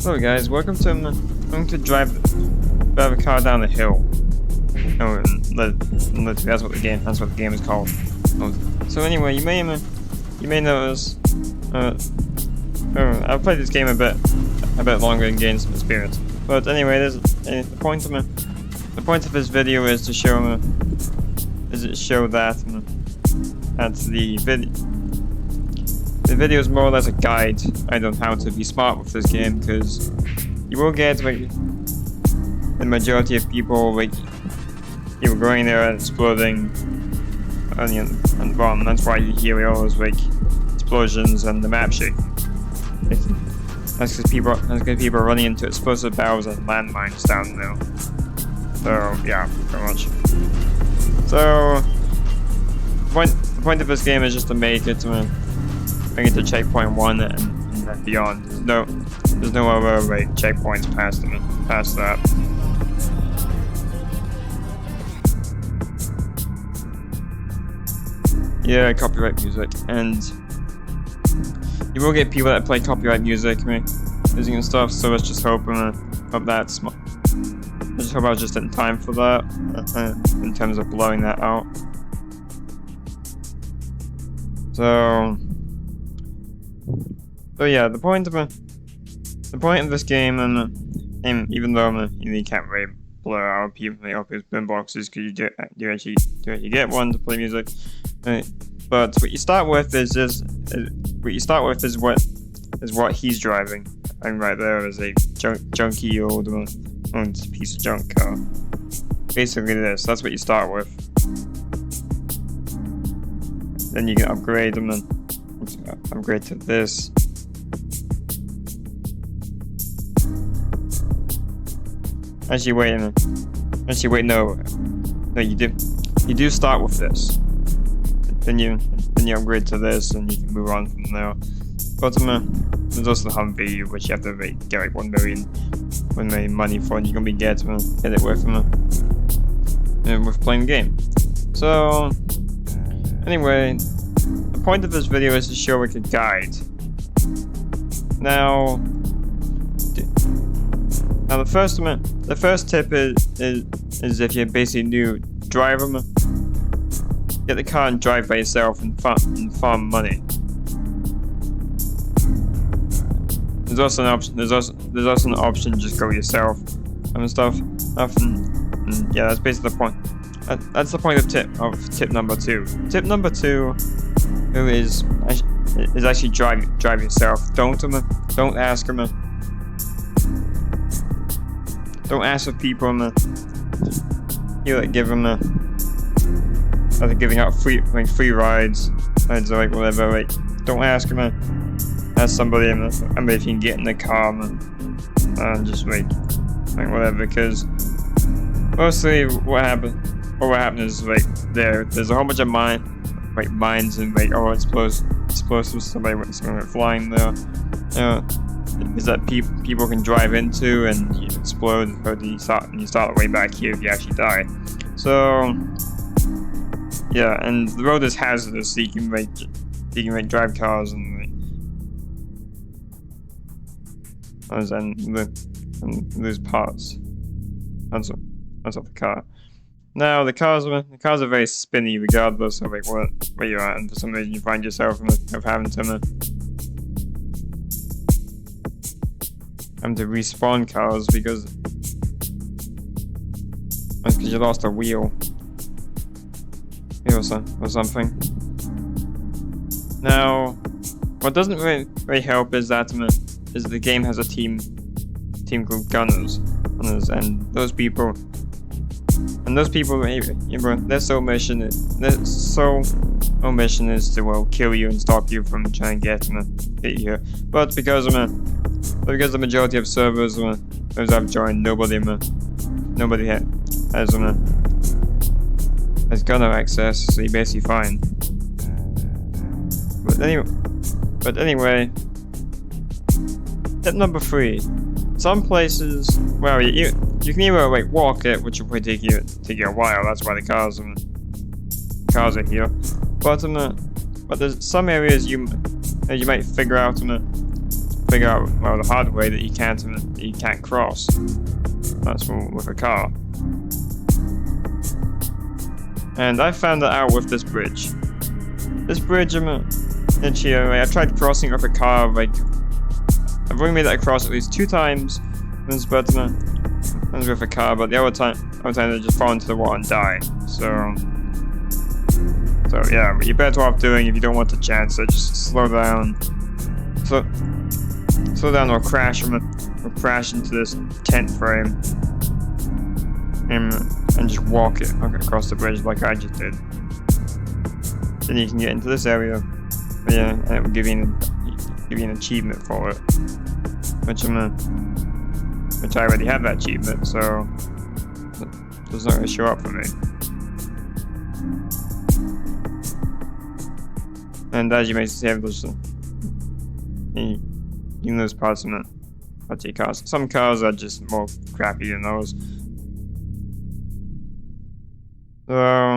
Hello guys, welcome to I'm going to drive a car down the hill. Oh, that's what the game is called. So anyway, you may notice. I've played this game a bit longer and gained some experience. But anyway, the point of this video is to show that the video is more or less a guide on how to be smart with this game, because you will get like the majority of people you were going there and exploding and bomb. That's why you hear all those explosions and the map shaking. That's because people are running into explosive barrels and landmines down there. So yeah, pretty much. So the point of this game is just to make it to checkpoint 1 and then beyond. There's no other checkpoints past that. Yeah, copyright music, and you will get people that play copyright music music and stuff. So let's just hope that's. I just hope I was just in time for that in terms of blowing that out. So yeah, the point of this game, and even though you can't really blow out people up his boom boxes, because you actually get one to play music. But what you start with is what he's driving, and right there is a junky old piece of junk car. Basically, that's what you start with. Then you can upgrade them and upgrade to this. Actually, wait, no, you do start with this. Then you upgrade to this, and you can move on from there. But there's also the Humvee, which you have to get like 1 million money for, and you can get it with playing the game. So anyway, the point of this video is to show a guide. Now the first tip is if you're basically new, drive them. Get the car and drive by yourself and farm money. There's also an option. There's also an option to just go yourself and stuff. And yeah, that's basically the point. That's the point of tip number 2. Tip number 2 is actually drive yourself. Don't ask them. Don't ask for people. You give them they're giving out free rides or whatever. Don't ask them. Ask somebody if you can get in the car and just whatever. Because mostly what happened is there's a whole bunch of mines and explosives. Somebody went flying there. Is that people can drive into and you explode, and you start the way back here if you actually die. So yeah, and the road is hazardous, so you can drive cars and lose parts. That's of the car. Now the cars are very spinny regardless of where you're at, and for some reason you find yourself having to respawn cars because you lost a wheel or something. Now, what doesn't really help is that the game has a team called gunners, and those people, their sole mission is to kill you and stop you from trying to get you. But because the majority of servers those I've joined, nobody has gunner access, so you're basically fine. But anyway, tip number 3. Some places, well, you can either walk it, which will probably take you a while. That's why the cars are here. But there's some areas you might figure out figure out, well, the hard way that you can't cross. That's with a car. And I found that out with this bridge. This bridge, I tried crossing with a car, like, I've only made that across at least 2 times, but with a car, but the other time I just fall into the water and die. So yeah, what you're better off doing if you don't want the chance, just slow down. Slow down or crash into this tent frame. And just walk it across the bridge like I just did. Then you can get into this area. But yeah, and it will give you an achievement for it. Which I already have that achievement, so it's not going to show up for me. And as you may see, you lose parts of your cars. Some cars are just more crappy than those. So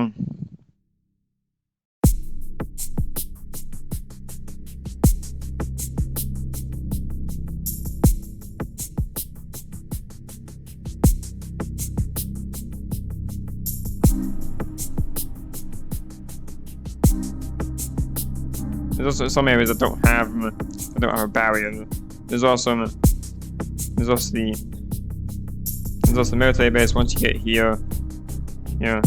there's also some areas that don't have a barrier. There's also the military base. Once you get here, you know,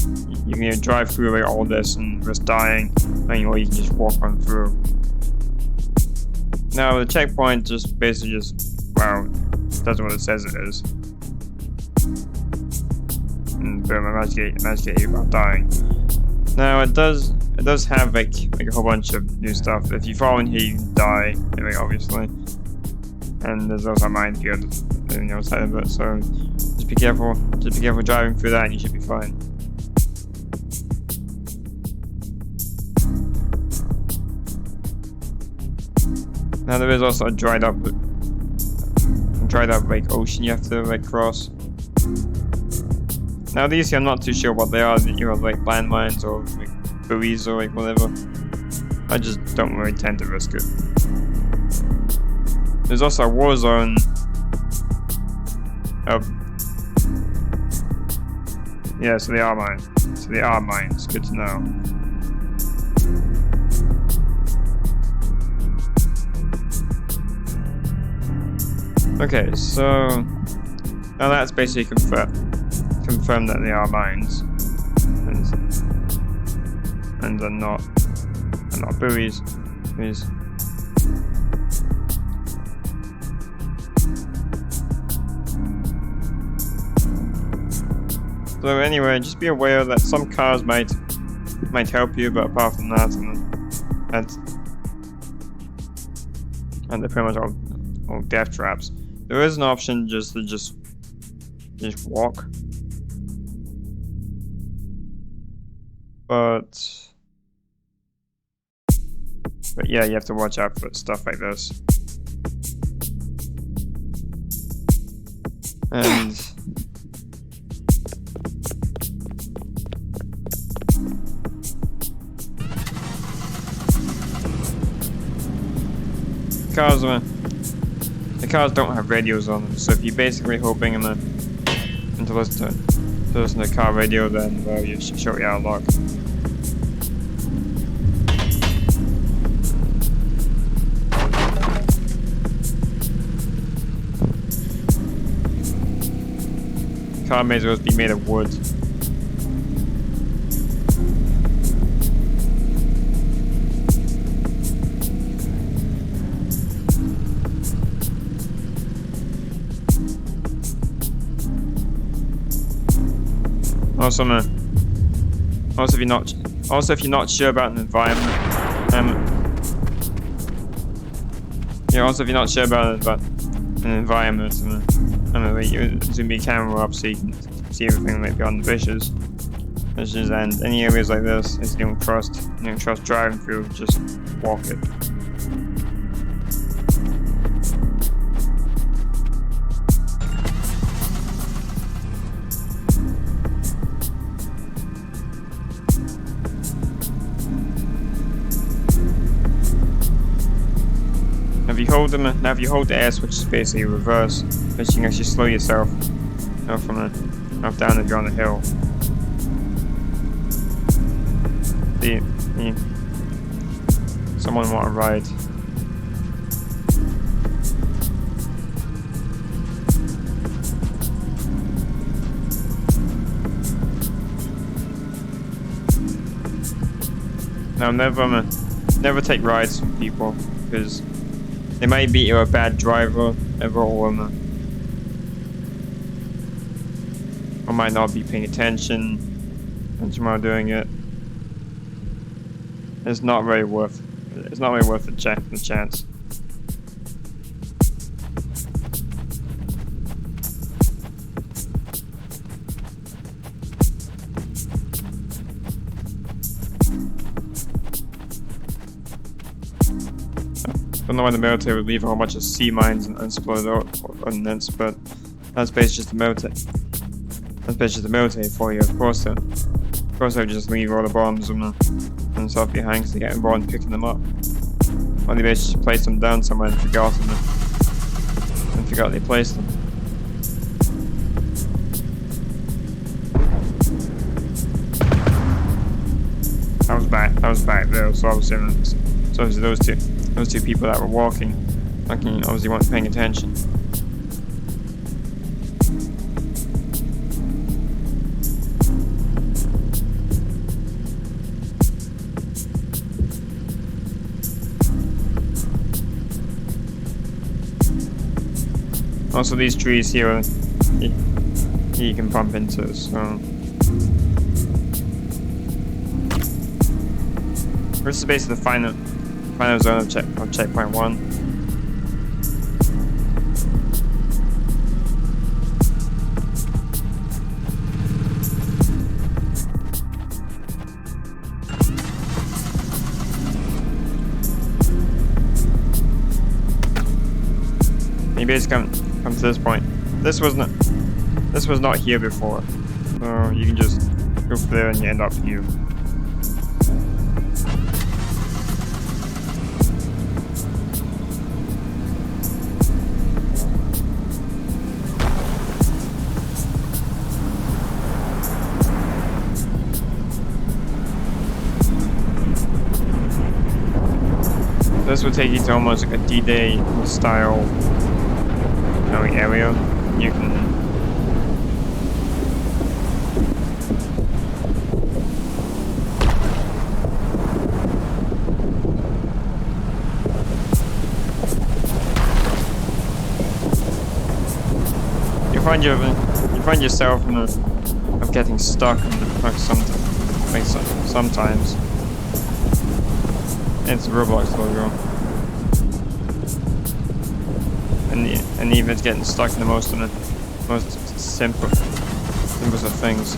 you can either drive through all this and risk dying, or you can just walk on through. Now the checkpoint just basically does what it says it is. And boom, I managed to get you without dying. Now it does have like a whole bunch of new stuff. If you fall in here, you can die, obviously. And there's also a minefield on the other side of it, so just be careful. Just be careful driving through that, and you should be fine. Now there is also a dried up like ocean you have to like cross. Now these I'm not too sure what they are, like landmines or like buoys or like whatever. I just don't really tend to risk it. There's also a war zone. Yeah, so they are mines. Good to know. Okay, so now that's basically confirmed that they are mines, and they're not buoys. So anyway, just be aware that some cars might help you, but apart from that, and they're pretty much all death traps. There is an option just walk, but yeah, you have to watch out for stuff like this. And the cars don't have radios on them, so if you're basically hoping to listen to the car radio, then well, you should show you out of luck. The car may as well be made of wood. Also, if you're not sure about an environment, you zoom your camera up so you can see everything like beyond the bushes. And any areas like this, if you don't trust driving through, just walk it. hold them, now if you hold the air switch, it's basically reverse, but you can actually slow yourself from up down if you're on the hill. See, someone want to ride. Now never take rides from people, because they might be a bad driver or might not be paying attention while doing it. It's not very worth the chance. I don't know why the military would leave a whole bunch of sea mines and unexploded ordnance, but that's basically just the military. That's basically the military for you, of course. They would just leave all the bombs and stuff behind because they get involved in picking them up. Or they basically place them down somewhere and forgot they placed them. That was back there, so obviously those two people that were walking, obviously weren't paying attention. Also, these trees here, you can bump into, so. This is basically the final zone of checkpoint 1. You basically come to this point. This was not here before, so you can just go through there and you end up here. This would take you to almost like a D-Day style area. You can find yourself of getting stuck sometimes. It's the Roblox logo. And even it's getting stuck in the most simplest of things.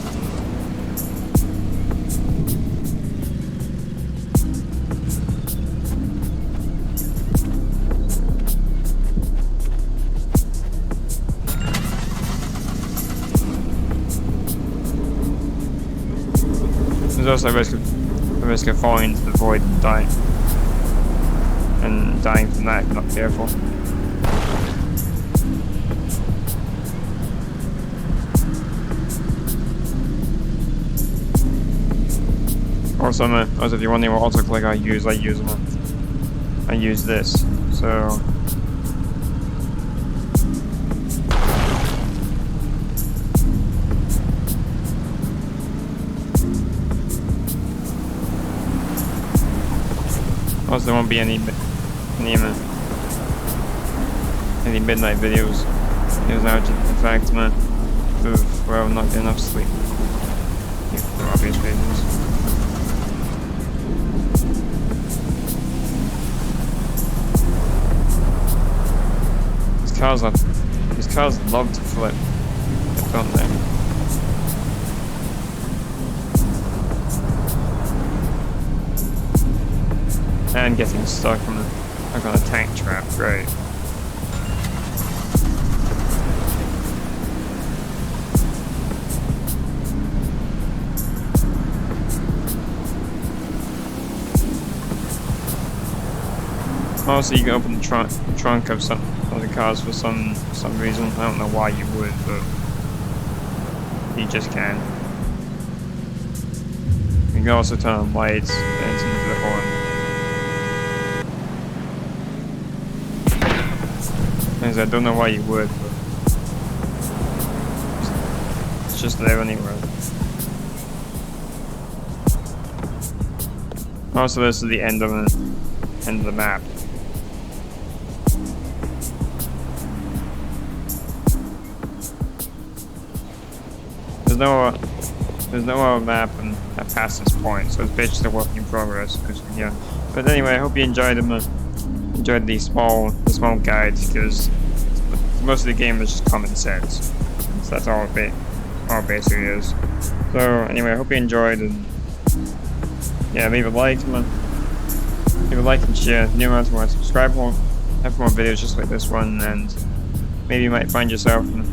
There's also a risk of falling into the void and dying. And dying from that if you're not careful. Also, if you're wondering what autoclick I use this. So also there won't be any midnight videos. It was now just in fact well, not getting enough sleep. For obvious reasons. These cars love to flip, don't they? And getting stuck on a tank trap, great. Also, you can open the trunk of some of the cars for some reason. I don't know why you would, but you just can. You can also turn on lights and turn into the horn. As I don't know why you would, but it's just there anyway. Also, this is the end of the map. There's no other map past this point, so it's basically a work in progress. Yeah. But anyway, I hope you enjoyed them. Enjoyed the small guides, because most of the game is just common sense. So that's all it basically is. So anyway, I hope you enjoyed, and yeah, leave a like and share. If you want to subscribe more, have more videos just like this one, and maybe you might find yourself in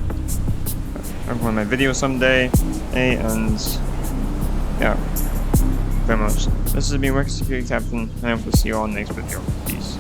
one of my videos someday. Hey, and yeah, very much. This has been WickerSecurityCaptain, and I hope to see you all in the next video. Peace.